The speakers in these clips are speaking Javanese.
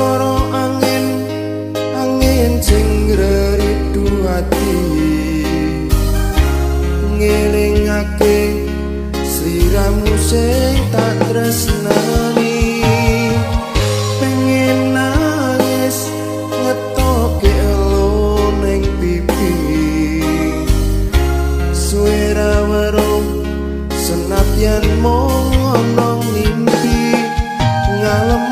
swara angin sing ngreredu ati ngelingake sliramu sing tak tresnani pengen nangis ngetoke elo ning pipi suara weruh senadyan mung ana mimpi ngalem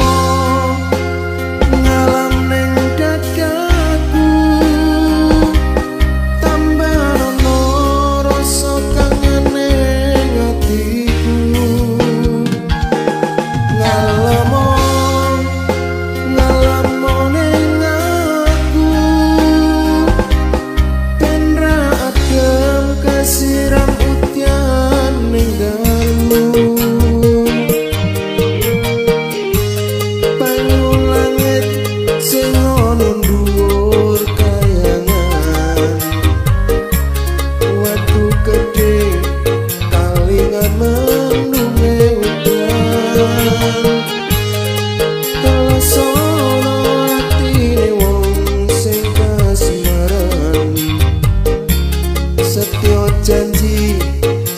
janji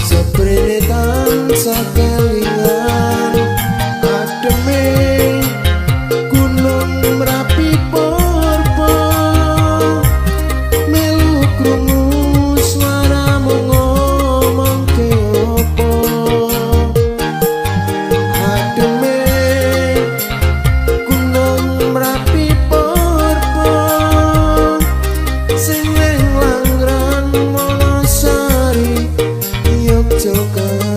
seprene tansah kelingan ademe gunung Merapi porpo melu krungu swaramu ngomongke opo ademe gunung Merapi porpo sing langran Jakarta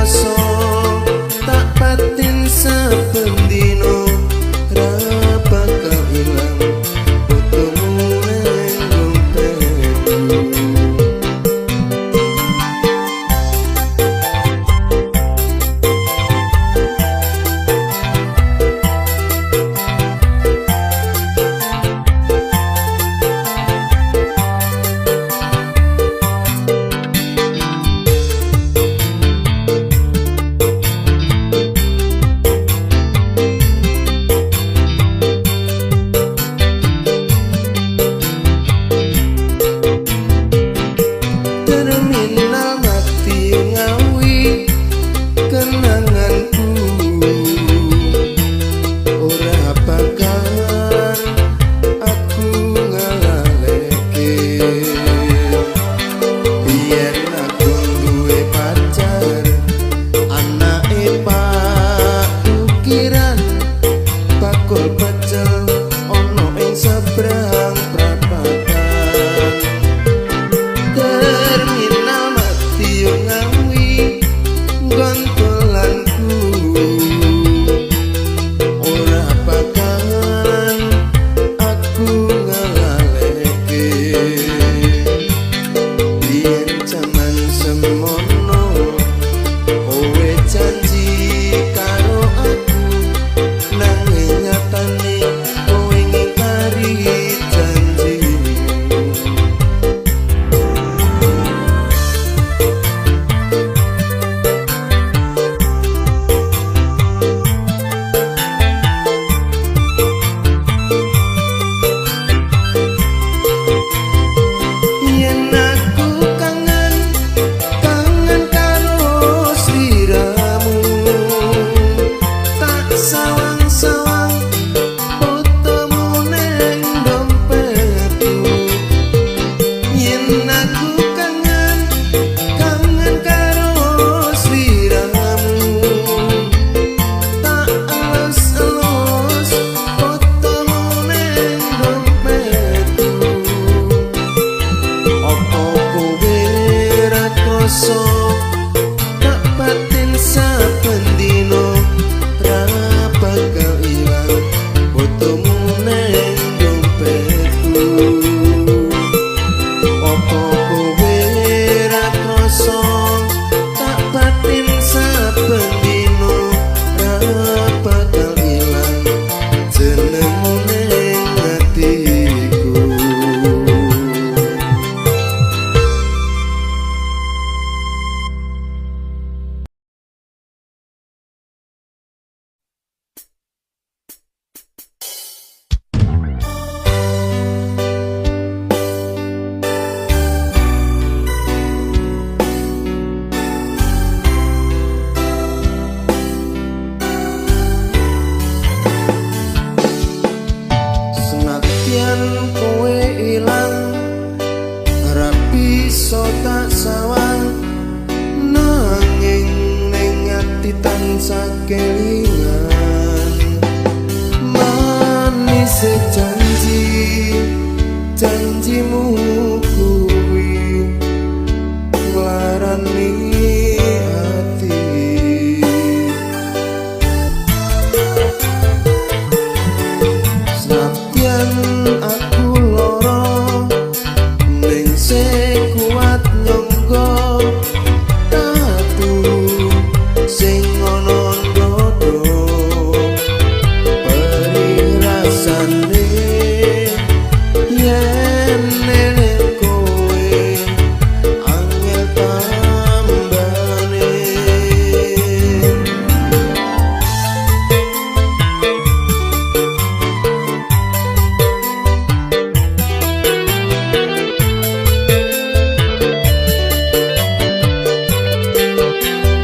krasa tak batin saben dino ra bakal ilang fotomu nang dompetku. Terminal mati ngawi kenanganku ora bakalan aku ngalaleke biyen aku duwe pacar anake Pak Ukiran bakul pecel ono ing seberang prapatan. Terminal mati yo ngawi gontolanku ora bakalan aku ngalaleke biyen jaman semono kowe janji karo aku nanging nyatane kowe ngingkari janjimu. Yen aku kangen karo sliramu tak sawang-sawang fotomu nang dompetku. Yen aku kangen karo sliramu tak elus-elus fotomu nang dompetku. Apa kowe ra krasa tak batin saben dino ra bakal ilang fotomu nang dompetku. Apa kowe ra krasa tak batin saben dino ra bakal ilang jenengmu nang atiku. Senadyan kowe ilang ora bisa tak sawang nanging ning ati tansah kelingan manis janjimu kuwi nglarani ati. Senadyan aku lara ning sekuat nyangga tatu sing ana ndodho perih rasane yen eling kowe angel tambane.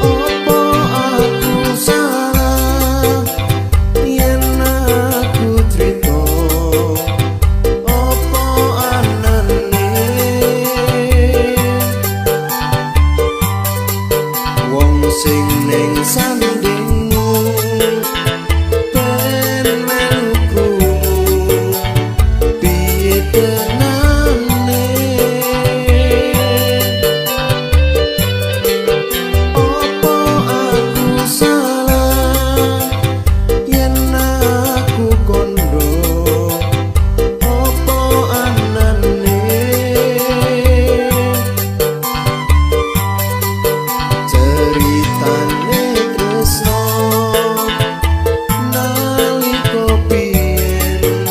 Opo aku salah yen aku crita opo anane wong sing ning sandingmu ben melu krungu piye tenane. Opo salah yen aku kondo opo anane ceritane tresno nalika biyen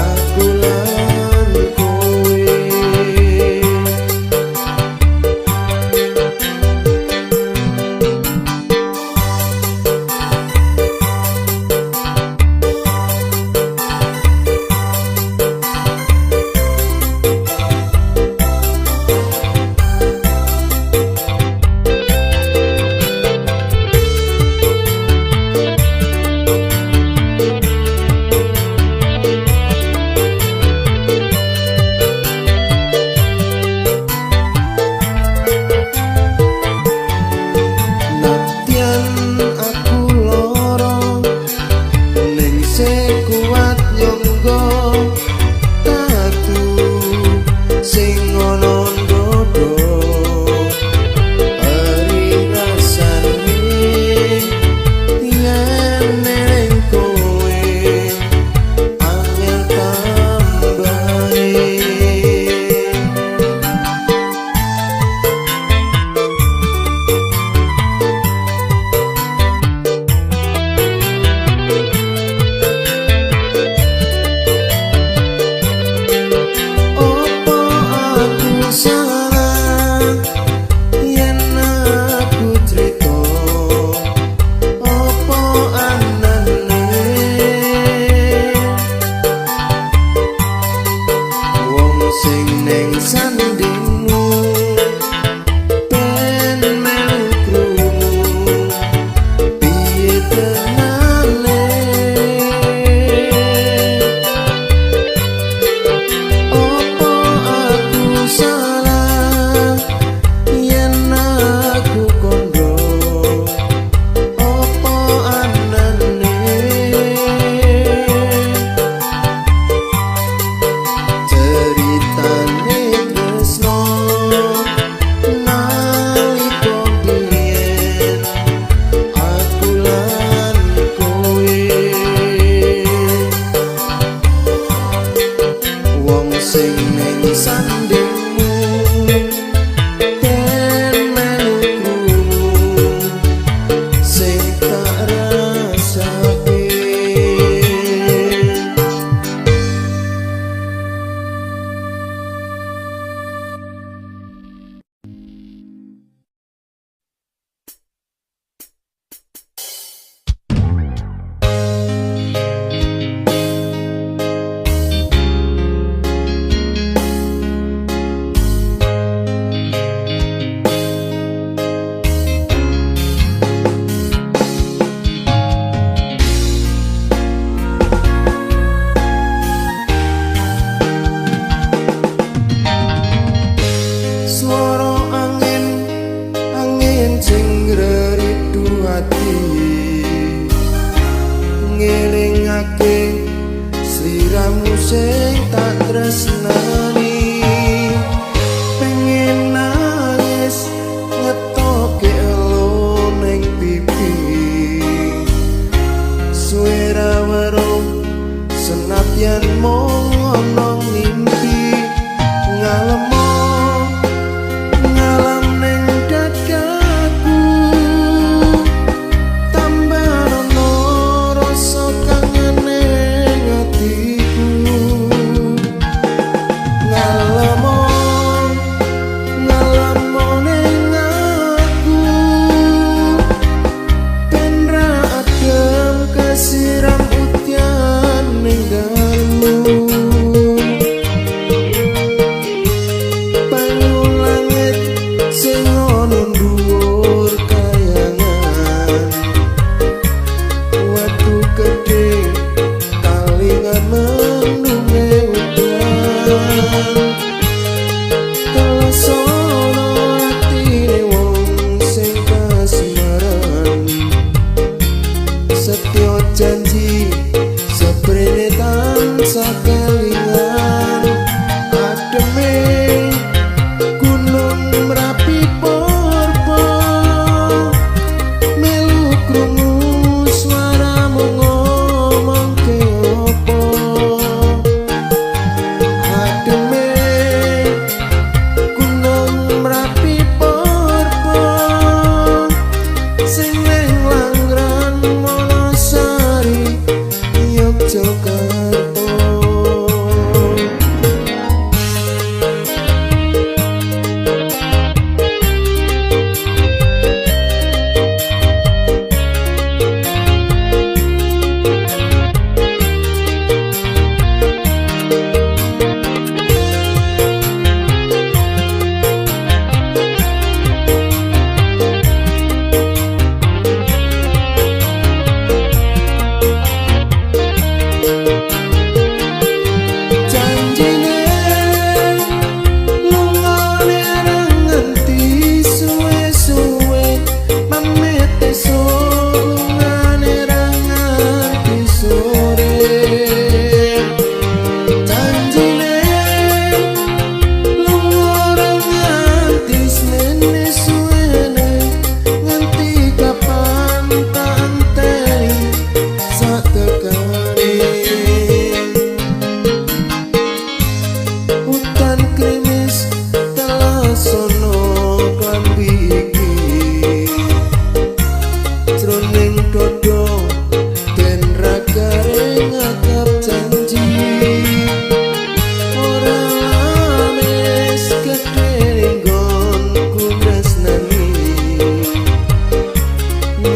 aku lan kowe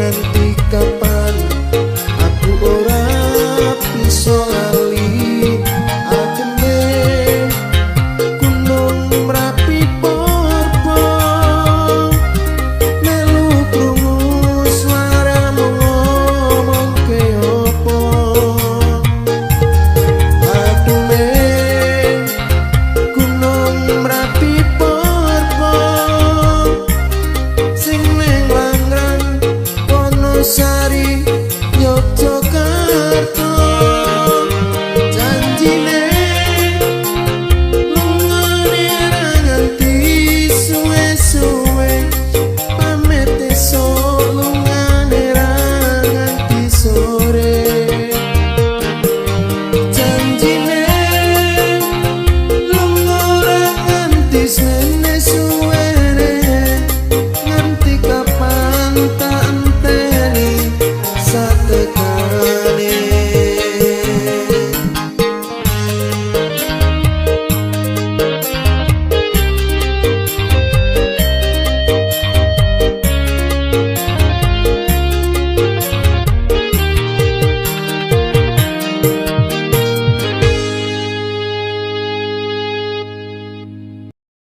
nganti kapan